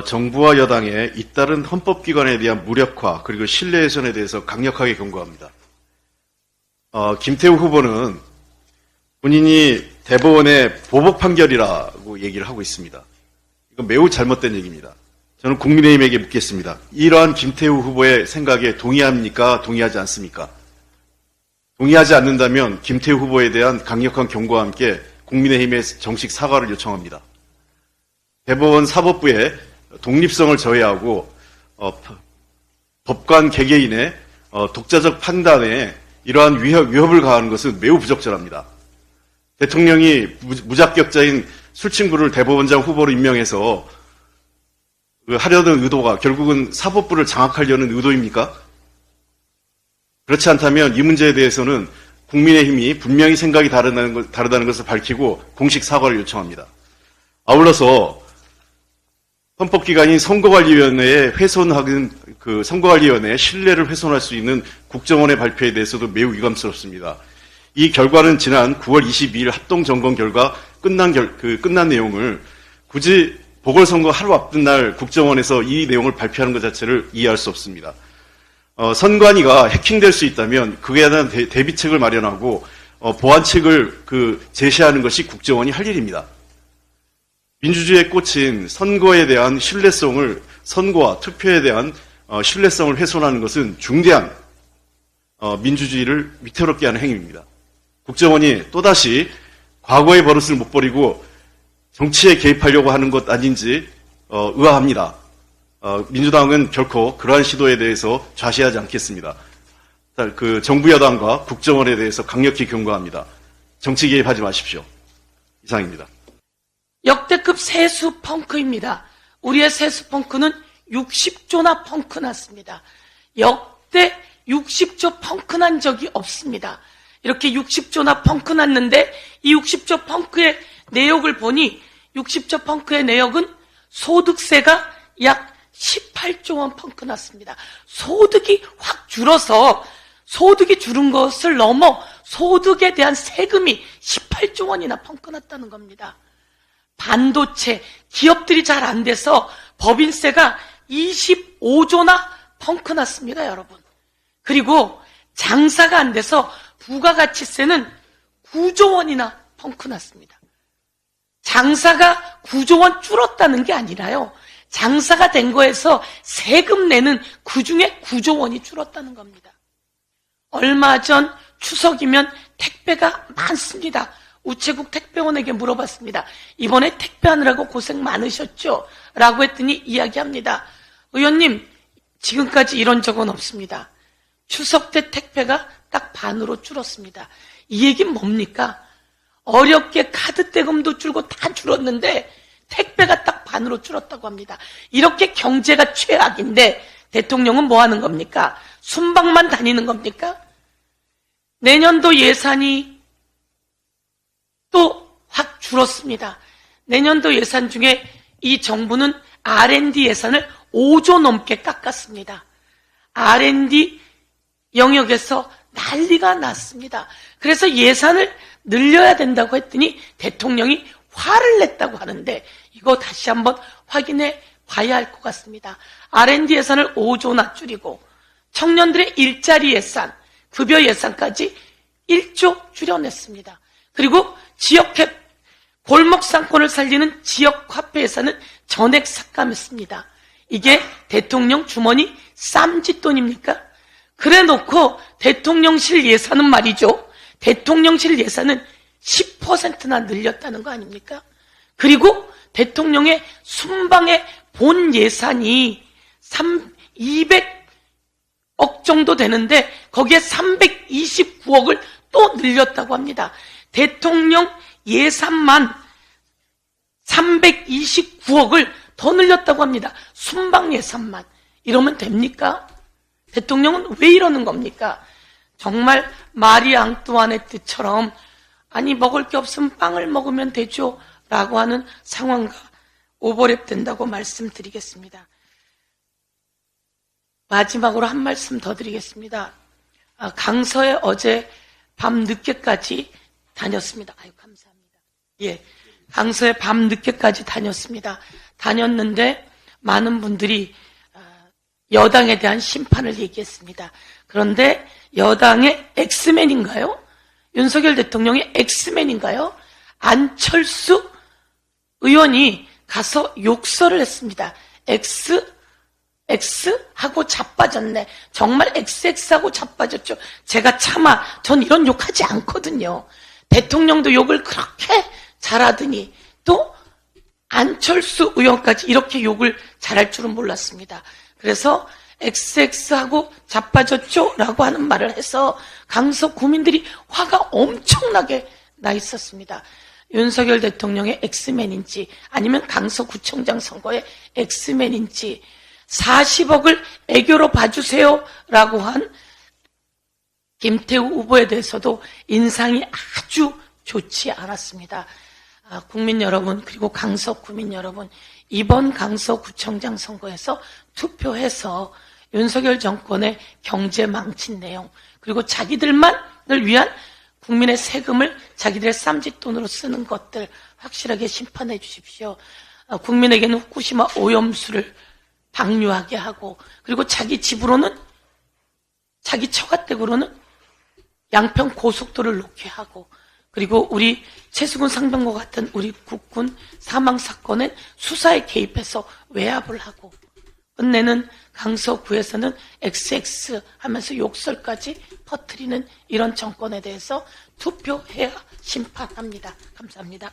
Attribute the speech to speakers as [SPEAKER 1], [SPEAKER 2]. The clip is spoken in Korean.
[SPEAKER 1] 정부와 여당의 잇따른 헌법기관에 대한 무력화 그리고 신뢰훼손에 대해서 강력하게 경고합니다. 김태우 후보는 본인이 대법원의 보복 판결이라고 얘기를 하고 있습니다. 이건 매우 잘못된 얘기입니다. 저는 국민의힘에게 묻겠습니다. 이러한 김태우 후보의 생각에 동의합니까? 동의하지 않습니까? 동의하지 않는다면 김태우 후보에 대한 강력한 경고와 함께 국민의힘에 정식 사과를 요청합니다. 대법원 사법부의 독립성을 저해하고 법관 개개인의 독자적 판단에 이러한 위협을 가하는 것은 매우 부적절합니다. 대통령이 무자격자인 술친구를 대법원장 후보로 임명해서 하려는 의도가 결국은 사법부를 장악하려는 의도입니까? 그렇지 않다면 이 문제에 대해서는 국민의힘이 분명히 생각이 다르다는 것을 밝히고 공식 사과를 요청합니다. 아울러서 헌법기관인 선거관리위원회의 선거관리위원회의 신뢰를 훼손할 수 있는 국정원의 발표에 대해서도 매우 유감스럽습니다. 이 결과는 지난 9월 22일 합동점검 결과 끝난 내용을 굳이 보궐선거 하루 앞둔 날 국정원에서 이 내용을 발표하는 것 자체를 이해할 수 없습니다. 선관위가 해킹될 수 있다면 그에 대한 대비책을 마련하고 보완책을 제시하는 것이 국정원이 할 일입니다. 민주주의에 꽂힌 선거에 대한 신뢰성을, 선거와 투표에 대한 신뢰성을 훼손하는 것은 중대한 민주주의를 위태롭게 하는 행위입니다. 국정원이 또다시 과거의 버릇을 못 버리고 정치에 개입하려고 하는 것 아닌지 의아합니다. 민주당은 결코 그러한 시도에 대해서 좌시하지 않겠습니다. 정부 여당과 국정원에 대해서 강력히 경고합니다. 정치 개입하지 마십시오. 이상입니다.
[SPEAKER 2] 역대급 세수 펑크입니다. 우리의 세수 펑크는 60조나 펑크 났습니다. 역대 60조 펑크 난 적이 없습니다. 이렇게 60조나 펑크 났는데 이 60조 펑크의 내역을 보니 60조 펑크의 내역은 소득세가 약 18조 원 펑크 났습니다. 소득이 확 줄어서 소득이 줄은 것을 넘어 소득에 대한 세금이 18조 원이나 펑크 났다는 겁니다. 반도체, 기업들이 잘 안 돼서 법인세가 25조나 펑크 났습니다, 여러분. 그리고 장사가 안 돼서 부가가치세는 9조 원이나 펑크 났습니다. 장사가 9조 원 줄었다는 게 아니라요. 장사가 된 거에서 세금 내는 그 중에 9조 원이 줄었다는 겁니다. 얼마 전 추석이면 택배가 많습니다. 우체국 택배원에게 물어봤습니다. 이번에 택배하느라고 고생 많으셨죠? 라고 했더니 이야기합니다. 의원님, 지금까지 이런 적은 없습니다. 추석 때 택배가 딱 반으로 줄었습니다. 이 얘기는 뭡니까? 어렵게 카드 대금도 줄고 다 줄었는데 택배가 딱 반으로 줄었다고 합니다. 이렇게 경제가 최악인데 대통령은 뭐 하는 겁니까? 순방만 다니는 겁니까? 내년도 예산이 또 확 줄었습니다. 내년도 예산 중에 이 정부는 R&D 예산을 5조 넘게 깎았습니다. R&D 영역에서 난리가 났습니다. 그래서 예산을 늘려야 된다고 했더니 대통령이 화를 냈다고 하는데 이거 다시 한번 확인해 봐야 할 것 같습니다. R&D 예산을 5조나 줄이고 청년들의 일자리 예산, 급여 예산까지 1조 줄여냈습니다. 그리고 지역회 골목 상권을 살리는 지역 화폐 예산은 전액 삭감했습니다. 이게 대통령 주머니 쌈짓돈입니까? 그래 놓고 대통령실 예산은 말이죠. 대통령실 예산은 10%나 늘렸다는 거 아닙니까? 그리고 대통령의 순방의 본 예산이 200억 정도 되는데 거기에 329억을 또 늘렸다고 합니다. 대통령 예산만 329억을 더 늘렸다고 합니다. 순방 예산만. 이러면 됩니까? 대통령은 왜 이러는 겁니까? 정말 마리 앙뚜아네트처럼 아니 먹을 게 없으면 빵을 먹으면 되죠 라고 하는 상황과 오버랩 된다고 말씀드리겠습니다. 마지막으로 한 말씀 더 드리겠습니다. 강서에 어제 밤 늦게까지 다녔습니다. 아유, 감사합니다. 예. 강서에 밤 늦게까지 다녔습니다. 다녔는데, 많은 분들이 여당에 대한 심판을 얘기했습니다. 그런데 여당의 엑스맨인가요? 윤석열 대통령의 엑스맨인가요? 안철수 의원이 가서 욕설을 했습니다. X하고 자빠졌네. 정말 XX하고 자빠졌죠. 제가 차마 전 이런 욕하지 않거든요. 대통령도 욕을 그렇게 잘하더니 또 안철수 의원까지 이렇게 욕을 잘할 줄은 몰랐습니다. 그래서 XX하고 자빠졌죠? 라고 하는 말을 해서 강서 구민들이 화가 엄청나게 나 있었습니다. 윤석열 대통령의 엑스맨인지 아니면 강서구청장 선거의 엑스맨인지 40억을 애교로 봐주세요 라고 한 김태우 후보에 대해서도 인상이 아주 좋지 않았습니다. 국민 여러분 그리고 강서구민 여러분, 이번 강서구청장 선거에서 투표해서 윤석열 정권의 경제 망친 내용 그리고 자기들만을 위한 국민의 세금을 자기들의 쌈짓돈으로 쓰는 것들 확실하게 심판해 주십시오. 국민에게는 후쿠시마 오염수를 방류하게 하고 그리고 자기 집으로는 자기 처가댁으로는 양평 고속도로를 놓게 하고 그리고 우리 최수근 상병과 같은 우리 국군 사망 사건엔 수사에 개입해서 외압을 하고 끝내는 강서구에서는 XX 하면서 욕설까지 퍼뜨리는 이런 정권에 대해서 투표해야 심판합니다. 감사합니다.